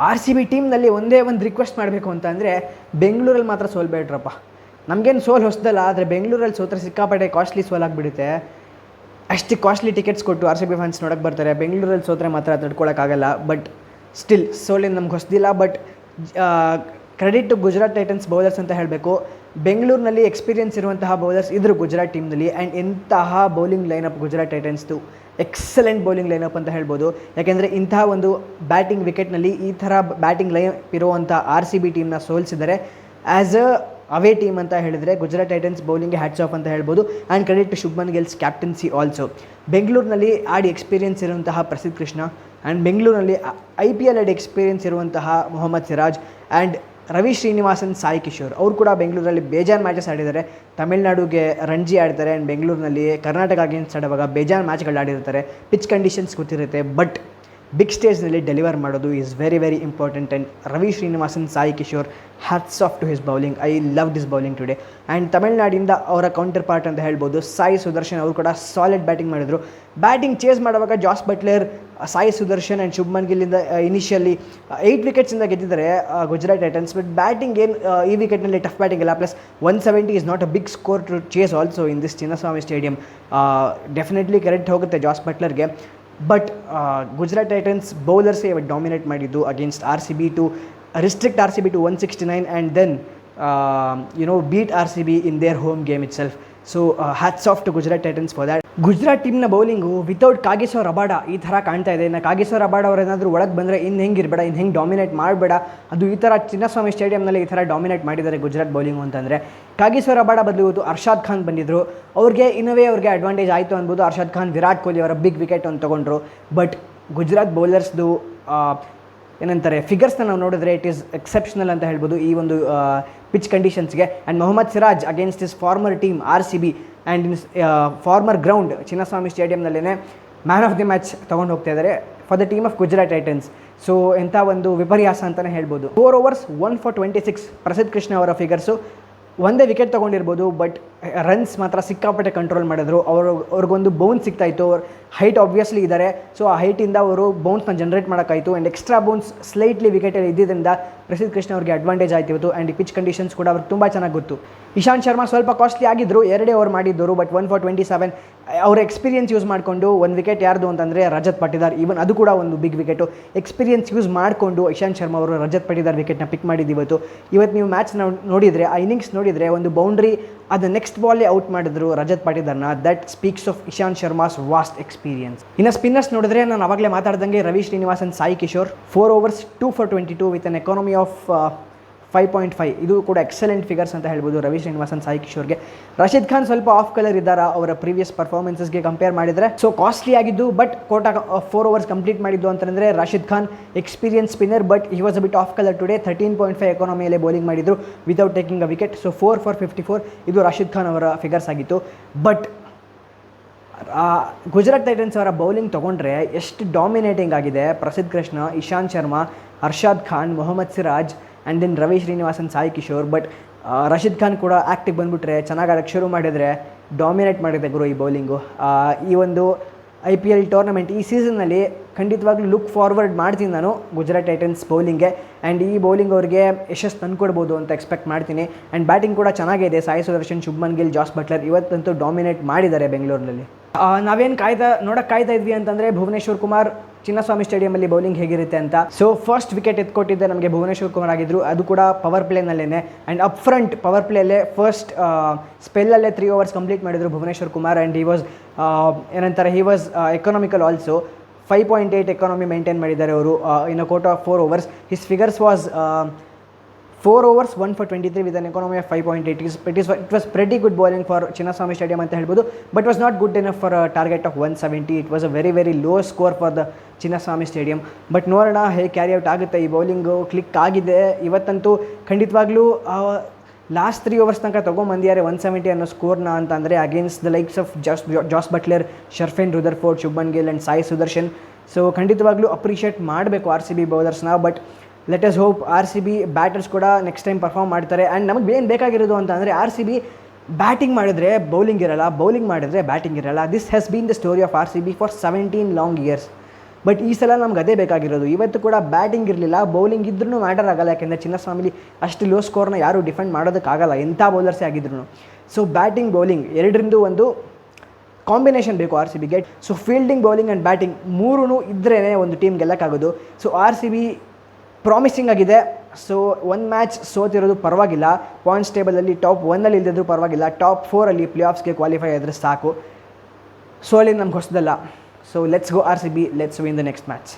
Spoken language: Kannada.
ಆರ್ ಸಿ ಬಿ ಟೀಮ್ನಲ್ಲಿ ಒಂದೇ ಒಂದು ರಿಕ್ವೆಸ್ಟ್ ಮಾಡಬೇಕು ಅಂತ ಅಂದರೆ ಬೆಂಗಳೂರಲ್ಲಿ ಮಾತ್ರ ಸೋಲ್ಬೇಡ್ರಪ್ಪ. ನಮಗೇನು ಸೋಲ್ ಹೊಸದಲ್ಲ, ಆದರೆ ಬೆಂಗಳೂರಲ್ಲಿ ಸೋತ್ರೆ ಸಿಕ್ಕಾಪಟ್ಟೆ ಕಾಸ್ಟ್ಲಿ ಸೋಲಾಗಿಬಿಡುತ್ತೆ. ಅಷ್ಟು ಕಾಸ್ಟ್ಲಿ ಟಿಕೆಟ್ಸ್ ಕೊಟ್ಟು ಆರ್ ಸಿ ಬಿ ಫ್ಯಾನ್ಸ್ ನೋಡೋಕ್ಕೆ ಬರ್ತಾರೆ. ಬೆಂಗಳೂರಲ್ಲಿ ಸೋತ್ರೆ ಮಾತ್ರ ತಡ್ಕೊಳಕ್ಕಾಗಲ್ಲ. ಬಟ್ ಸ್ಟಿಲ್ ಸೋಲಿಂದ ನಮ್ಗೆ ಹೊಸದಿಲ್ಲ. But credit to Gujarat Titans bowlers ಅಂತ ಹೇಳಬೇಕು. ಬೆಂಗಳೂರಿನಲ್ಲಿ ಎಕ್ಸ್ಪೀರಿಯನ್ಸ್ ಇರುವಂತಹ ಬೌಲರ್ಸ್ ಇದ್ದರು ಗುಜರಾತ್ ಟೀಮ್ನಲ್ಲಿ. ಆ್ಯಂಡ್ ಎಂತಹ ಬೌಲಿಂಗ್ ಲೈನಪ್ ಗುಜರಾತ್ ಟೈಟನ್ಸ್ದು, ಎಕ್ಸಲೆಂಟ್ ಬೌಲಿಂಗ್ ಲೈನಪ್ ಅಂತ ಹೇಳ್ಬೋದು. ಯಾಕೆಂದರೆ ಇಂತಹ ಒಂದು ಬ್ಯಾಟಿಂಗ್ ವಿಕೆಟ್ನಲ್ಲಿ ಈ ಥರ ಬ್ಯಾಟಿಂಗ್ ಲೈನಪ್ ಇರುವಂಥ ಆರ್ ಸಿ ಬಿ ಟೀಮ್ನ ಸೋಲಿಸಿದರೆ ಆ್ಯಸ್ ಅ ಅವೇ ಟೀಮ್ ಅಂತ ಹೇಳಿದರೆ ಗುಜರಾತ್ ಟೈಟನ್ಸ್ ಬೌಲಿಂಗ್ಗೆ ಹ್ಯಾಟ್ಸ್ ಆಫ್ ಅಂತ ಹೇಳ್ಬೋದು. And credit to Shubman Gill's captaincy also. ಬೆಂಗಳೂರಿನಲ್ಲಿ ಆಡಿ ಎಕ್ಸ್ಪೀರಿಯನ್ಸ್ ಇರುವಂತಹ ಪ್ರಸಿದ್ಧ ಕೃಷ್ಣ, ಆ್ಯಂಡ್ ಬೆಂಗಳೂರಿನಲ್ಲಿ IPL ಆಡಿ ಎಕ್ಸ್ಪೀರಿಯನ್ಸ್ ಇರುವಂತಹ ಮೊಹಮ್ಮದ್ ಸಿರಾಜ್, ಆ್ಯಂಡ್ ರವಿ ಶ್ರೀನಿವಾಸನ್, ಸಾಯಿ ಕಿಶೋರ್ ಅವರು ಕೂಡ ಬೆಂಗಳೂರಲ್ಲಿ ಬೇಜಾನ್ ಮ್ಯಾಚಸ್ ಆಡಿದ್ದಾರೆ. ತಮಿಳ್ನಾಡುಗೆ ರಣಜಿ ಆಡ್ತಾರೆ. ಆ್ಯಂಡ್ ಬೆಂಗಳೂರಿನಲ್ಲಿ ಕರ್ನಾಟಕ ಅಗೇನ್ಸ್ಟ್ ಆಡುವಾಗ ಬೇಜಾನ್ ಮ್ಯಾಚ್ಗಳು ಆಡಿರ್ತಾರೆ. ಪಿಚ್ ಕಂಡೀಷನ್ಸ್ ಗೊತ್ತಿರುತ್ತೆ. ಬಟ್ ಬಿಗ್ ಸ್ಟೇಜ್ನಲ್ಲಿ ಡೆಲಿವರ್ ಮಾಡೋದು is very very important. And Ravi Srinivasan, Sai Kishore, hats off to his bowling. I love this bowling today. And ತಮಿಳ್ನಾಡಿಂದ ಅವರ ಕೌಂಟರ್ ಪಾರ್ಟ್ ಅಂತ ಹೇಳ್ಬೋದು ಸಾಯಿ ಸುದರ್ಶನ್ ಅವರು ಕೂಡ ಸಾಲಿಡ್ ಬ್ಯಾಟಿಂಗ್ ಮಾಡಿದರು. ಬ್ಯಾಟಿಂಗ್ ಚೇಸ್ ಮಾಡುವಾಗ Jos Buttler, Sai Sudharsan and Shubman ಗಿಲ್ಲಿಂದ ಇನಿಷಿಯಲಿ 8 ವಿಕೆಟ್ಸಿಂದ ಗೆದ್ದಿದ್ದಾರೆ ಗುಜರಾತ್ ಟೈಟನ್ಸ್. ಬಟ್ ಬ್ಯಾಟಿಂಗ್ ಏನು ಈ ವಿಕೆಟ್ನಲ್ಲಿ ಟಫ್ ಬ್ಯಾಟಿಂಗ್ ಇಲ್ಲ. Plus 170 is not a big score to chase also in this Chinnaswamy stadium. Definitely credit ಹೋಗುತ್ತೆ ಜಾಸ್ ಬಟ್ಲರ್ಗೆ. ಬಟ್ ಗುಜರಾತ್ ಟೈಟನ್ಸ್ ಬೌಲರ್ಸೇ ಇವತ್ತು ಡಾಮಿನೇಟ್ ಮಾಡಿದ್ದು against R C B to restrict RCB to 169 and then beat RCB in their home game itself. So hats off to Gujarat Titans for that. Gujarat ಟೀಮ್ನ ಬೌಲಿಂಗು ವಿತೌಟ್ ಕಾಗಿಸೋ ರಬಾಡ ಈ ಥರ ಕಾಣ್ತಾ ಇದೆ. ಇನ್ನು ಕಾಗಿಸೋ ರಬಾಡ ಅವ್ರು ಏನಾದರೂ ಒಳಗೆ ಬಂದರೆ ಇನ್ನು ಹೆಂಗೆ ಇರಬೇಡ, ಇನ್ನು ಹೆಂಗೆ ಡಾಮಿನೇಟ್ ಮಾಡಬೇಡ. ಅದು ಈ ಥರ ಚಿನ್ನಸ್ವಾಮಿ ಸ್ಟೇಡಿಯಂನಲ್ಲಿ ಈ ಥರ ಡಾಮಿನೇಟ್ ಮಾಡಿದ್ದಾರೆ ಗುಜರಾತ್ ಬೌಲಿಂಗು ಅಂತಂದರೆ. ಕಾಗಿಸೋ ರಬಾಡ ಬದಲು ಇವತ್ತು ಅರ್ಷಾದ್ ಖಾನ್ ಬಂದಿದ್ದರು. ಅವ್ರಿಗೆ ಇನ್ನವೇ ಅವ್ರಿಗೆ ಅಡ್ವಾಂಟೇಜ್ ಆಯಿತು ಅನ್ಬೋದು. ಅರ್ಷಾದ್ ಖಾನ್ ವಿರಾಟ್ ಕೊಹ್ಲಿ ಅವರ ಬಿಗ್ ವಿಕೆಟ್ ಒಂದು ತೊಗೊಂಡ್ರು. ಬಟ್ ಗುಜರಾತ್ ಬೌಲರ್ಸ್ದು ಏನಂತಾರೆ ಫಿಗರ್ಸ್ನ ನಾವು ನೋಡಿದ್ರೆ ಇಟ್ ಈಸ್ ಎಕ್ಸೆಪ್ಷನಲ್ ಅಂತ ಹೇಳ್ಬೋದು ಈ ಒಂದು ಪಿಚ್ ಕಂಡೀಷನ್ಸ್ಗೆ. And Mohammed Siraj against his former team RCB and in former ground Chinnaswamy ಸ್ಟೇಡಿಯಂನಲ್ಲೇ ಮ್ಯಾನ್ ಆಫ್ ದಿ ಮ್ಯಾಚ್ ತೊಗೊಂಡು ಹೋಗ್ತಾ ಇದ್ದಾರೆ for the team of Gujarat Titans. So ಎಂಥ ಒಂದು ವಿಪರ್ಯಾಸ ಅಂತಲೇ ಹೇಳ್ಬೋದು. 4 overs 1 for 26 ಪ್ರಸಿದ್ಧ ಕೃಷ್ಣ ಅವರ ಫಿಗರ್ಸು. ಒಂದೇ ವಿಕೆಟ್ ತೊಗೊಂಡಿರ್ಬೋದು, ಬಟ್ ರನ್ಸ್ ಮಾತ್ರ ಸಿಕ್ಕಾಪಟ್ಟೆ ಕಂಟ್ರೋಲ್ ಮಾಡಿದ್ರು. ಅವ್ರಿಗೊಂದು ಬೌನ್ಸ್ ಸಿಗ್ತಾಯಿತ್ತು. ಹೈಟ್ ಆಬ್ವಿಯಸ್ಲಿ ಇದ್ದಾರೆ. ಸೊ ಆ ಹೈಟಿಂದ ಅವರು ಬೌನ್ಸ್ನ ಜನರೇಟ್ ಮಾಡೋಕ್ಕಾಯಿತು. ಆ್ಯಂಡ್ ಎಕ್ಸ್ಟ್ರಾ ಬೌನ್ಸ್ ಸ್ಲೈಟ್ಲಿ ವಿಕೆಟಲ್ಲಿ ಇದ್ದಿದ್ದರಿಂದ ಪ್ರಸಿದ್ಧ ಕೃಷ್ಣ ಅವ್ರಿಗೆ ಅಡ್ವಾಂಟೇಜ್ ಆಯ್ತು ಇವತ್ತು. ಆ್ಯಂಡ್ ಈ ಪಿಚ್ ಕಂಡೀಷನ್ಸ್ ಕೂಡ ಅವ್ರಿಗೆ ತುಂಬ ಚೆನ್ನಾಗಿ ಗೊತ್ತು. ಇಶಾಂತ್ ಶರ್ಮಾ ಸ್ವಲ್ಪ ಕಾಸ್ಟ್ಲಿ ಆಗಿದ್ದರು, 2 ಓವರ್ ಮಾಡಿದ್ದರು. ಬಟ್ 1 for 27 ಅವರ ಎಕ್ಸ್ಪೀರಿಯನ್ಸ್ ಯೂಸ್ ಮಾಡಿಕೊಂಡು ಒಂದು ವಿಕೆಟ್ ಯಾರ್ದು ಅಂತಂದರೆ ರಜತ್ ಪಟಿದಾರ್. ಈವನ್ ಅದು ಕೂಡ ಒಂದು ಬಿಗ್ ವಿಕೆಟು. ಎಕ್ಸ್ಪೀರಿಯನ್ಸ್ ಯೂಸ್ ಮಾಡಿಕೊಂಡು ಇಶಾಂತ್ ಶರ್ಮಾ ಅವರು ರಜತ್ ಪಟಿದಾರ್ ವಿಕೆಟ್ನ ಪಿಕ್ ಮಾಡಿದ್ದು ಇವತ್ತು ನೀವು ಮ್ಯಾಚ್ ನೋಡಿದರೆ, ಆ ಇನ್ನಿಂಗ್ಸ್ ನೋಡಿದರೆ ಒಂದು ಬೌಂಡ್ರಿ ಅದು ನೆಕ್ಸ್ಟ್ ಬಾಲೇ ಔಟ್ ಮಾಡಿದ್ರು ರಜತ್ ಪಟಿದಾರ್ನ. That speaks of Ishant Sharma's vast experience. ಇನ್ನು ಸ್ಪಿನ್ನರ್ಸ್ ನೋಡಿದ್ರೆ ನಾನು ಅವಾಗಲೇ ಮಾತಾಡ್ದಂಗೆ Ravi Srinivasan, Sai Kishore 4 overs 2 for 22 with an economy of 5.5. ಇದು ಕೂಡ ಎಕ್ಸಲೆಂಟ್ ಫಿಗರ್ಸ್ ಅಂತ ಹೇಳ್ಬೋದು ರವಿ ಶ್ರೀನಿವಾಸನ್, ಸಾಯಿ ಕಿಶೋರ್ಗೆ. ರಶೀದ್ ಖಾನ್ ಸ್ವಲ್ಪ ಆಫ್ ಕಲರ್ ಇದ್ದಾರೆ ಅವರ ಪ್ರೀವಿಯಸ್ ಪರ್ಫಾರ್ಮೆನ್ಸಸ್ಗೆ ಕಂಪೇರ್ ಮಾಡಿದರೆ. ಸೊ ಕಾಸ್ಟ್ಲಿ ಆಗಿದ್ದು ಬಟ್ ಕೋಟ 4 overs ಕಂಪ್ಲೀಟ್ ಮಾಡಿದ್ದು ಅಂತಂದರೆ Rashid Khan experience spinner. But he was a bit off colour today. 13.5 ಎಕಾನಮಿಯಲ್ಲೇ ಬೌಲಿಂಗ್ ಮಾಡಿದ್ರು without taking a wicket. So 4 for 54 ಇದು ರಶೀದ್ ಖಾನ್ ಅವರ ಫಿಗರ್ಸ್ ಆಗಿತ್ತು. ಬಟ್ ಗುಜರಾತ್ ಟೈಟನ್ಸ್ ಅವರ ಬೌಲಿಂಗ್ ತೊಗೊಂಡ್ರೆ ಎಷ್ಟು ಡಾಮಿನೇಟಿಂಗ್ ಆಗಿದೆ. Prasidh Krishna, Ishant Sharma, Arshad Khan, Mohammed Siraj and then Ravi Srinivasan, Sai Kishore. But Rashid Khan ಕೂಡ ಆ್ಯಕ್ಟಿಗೆ ಬಂದುಬಿಟ್ರೆ ಚೆನ್ನಾಗಿ ಆಡೋಕ್ಕೆ ಶುರು ಮಾಡಿದರೆ ಡಾಮಿನೇಟ್ ಮಾಡಿದೆ ಗುರು ಈ ಬೌಲಿಂಗು. ಈ ಒಂದು IPL ಟೂರ್ನಮೆಂಟ್ ಈ ಸೀಸನ್ನಲ್ಲಿ ಖಂಡಿತವಾಗ್ಲೂ ಲುಕ್ ಫಾರ್ವರ್ಡ್ ಮಾಡ್ತೀನಿ ನಾನು ಗುಜರಾತ್ ಟೈಟನ್ಸ್ ಬೌಲಿಂಗ್ಗೆ. ಆ್ಯಂಡ್ ಈ ಬೌಲಿಂಗ್ ಅವರಿಗೆ ಯಶಸ್ಸು ತಂದುಕೊಡ್ಬೋದು ಅಂತ ಎಕ್ಸ್ಪೆಕ್ಟ್ ಮಾಡ್ತೀನಿ. ಆ್ಯಂಡ್ ಬ್ಯಾಟಿಂಗ್ ಕೂಡ ಚೆನ್ನಾಗಿದೆ. ಸಾಯಿ ಸುದರ್ಶನ್, ಶುಭ್ಮನ್ ಗಿಲ್, ಜಾಸ್ ಬಟ್ಲರ್ ಇವತ್ತಂತೂ ಡಾಮಿನೇಟ್ ಮಾಡಿದ್ದಾರೆ ಬೆಂಗಳೂರಿನಲ್ಲಿ. ನಾವೇನು ನೋಡೋಕ್ಕೆ ಕಾಯ್ತಾ ಇದ್ವಿ ಅಂತಂದರೆ ಭುವನೇಶ್ವರ್ ಕುಮಾರ್ ಚಿನ್ನಸ್ವಾಮಿ ಸ್ಟೇಡಿಯಮಲ್ಲಿ ಬೌಲಿಂಗ್ ಹೇಗಿರುತ್ತೆ ಅಂತ. ಸೊ ಫಸ್ಟ್ ವಿಕೆಟ್ ಎತ್ಕೊಟ್ಟಿದ್ದೆ ನಮಗೆ ಭುವನೇಶ್ವರ್ ಕುಮಾರ್ ಆಗಿದ್ದರು. ಅದು ಕೂಡ ಪವರ್ ಪ್ಲೇನಲ್ಲೇ. ಆ್ಯಂಡ್ ಅಪ್ ಫ್ರಂಟ್ ಪವರ್ ಪ್ಲೇಯಲ್ಲೇ ಫಸ್ಟ್ ಸ್ಪೆಲ್ಲಲ್ಲೇ 3 overs ಕಂಪ್ಲೀಟ್ ಮಾಡಿದರು Bhuvneshwar Kumar. And he was economical also. 5.8 economy maintain ಮಾಡಿದ್ದಾರೆ ಅವರು in a quota of 4 overs. His figures was 4 overs 1 for 23 with an economy of 5.8. It was pretty good bowling for Chinnaswamy stadium ಅಂತ ಹೇಳ್ಬೋದು. But was not good enough for target of 170. It was a very very low score for the Chinnaswamy stadium. But ನೋಡೋಣ ಹೇಗೆ ಕ್ಯಾರಿ ಔಟ್ ಆಗುತ್ತೆ. ಈ ಬೌಲಿಂಗು ಕ್ಲಿಕ್ ಆಗಿದೆ ಇವತ್ತಂತೂ ಖಂಡಿತವಾಗ್ಲೂ. ಲಾಸ್ಟ್ 3 overs ತನಕ ತೊಗೊಂಬಂದಿದ್ದಾರೆ 170 ಅನ್ನೋ ಸ್ಕೋರ್ನ ಅಂತಂದರೆ against the likes of Jos Buttler, Sherfane Rutherford, Shubman Gill and Sai Sudharsan. So ಖಂಡಿತವಾಗ್ಲೂ ಅಪ್ರಿಷಿಯೇಟ್ ಮಾಡಬೇಕು RCB ಬೌಲರ್ಸ್ನ. But let us hope RCB batters ಕೂಡ ನೆಕ್ಸ್ಟ್ ಟೈಮ್ ಪರ್ಫಾರ್ಮ್ ಮಾಡ್ತಾರೆ. ಆ್ಯಂಡ್ ನಮಗೆ ಏನು ಬೇಕಾಗಿರೋದು ಅಂತ ಅಂದರೆ RCB ಬ್ಯಾಟಿಂಗ್ ಮಾಡಿದ್ರೆ ಬೌಲಿಂಗ್ ಇರಲ್ಲ, ಬೌಲಿಂಗ್ ಮಾಡಿದ್ರೆ ಬ್ಯಾಟಿಂಗ್ ಇರಲ್ಲ. This has been the story of RCB for 17 long years. But ಈ ಸಲ ನಮ್ಗೆ ಅದೇ ಬೇಕಾಗಿರೋದು. ಇವತ್ತು ಕೂಡ ಬ್ಯಾಟಿಂಗ್ ಇರಲಿಲ್ಲ, ಬೌಲಿಂಗ್ ಇದ್ರೂ ಮ್ಯಾಟರ್ ಆಗಲ್ಲ, ಯಾಕೆಂದರೆ ಚಿನ್ನಸ್ವಾಮಿಲಿ ಅಷ್ಟು ಲೋ ಸ್ಕೋರ್ನ ಯಾರೂ ಡಿಫೆಂಡ್ ಮಾಡೋದಕ್ಕಾಗಲ್ಲ ಎಂಥ ಬೌಲರ್ಸೇ ಆಗಿದ್ರು. ಸೊ ಬ್ಯಾಟಿಂಗ್ ಬೌಲಿಂಗ್ ಎರಡರಿಂದು ಒಂದು ಕಾಂಬಿನೇಷನ್ ಬೇಕು ಆರ್ ಸಿ ಬಿಗೆ. So fielding, bowling and batting ಮೂರೂ ಇದ್ರೇ ಒಂದು ಟೀಮ್ ಗೆಲ್ಲಕ್ಕಾಗೋದು. So R C B promising ಆಗಿದೆ. ಸೊ ಒಂದು ಮ್ಯಾಚ್ ಸೋತಿರೋದು ಪರವಾಗಿಲ್ಲ, ಪಾಯಿಂಟ್ಸ್ ಟೇಬಲಲ್ಲಿ ಟಾಪ್ 1 ಇಲ್ಲದಿದ್ರೂ ಪರವಾಗಿಲ್ಲ, ಟಾಪ್ 4 ಪ್ಲೇ ಆಫ್ಸ್ಗೆ ಕ್ವಾಲಿಫೈ ಆದರೆ ಸಾಕು. ಸೋಲಿಂದ ನಮ್ಗೆ ಹೊಸದಲ್ಲ. So let's go R C B, let's win the next match.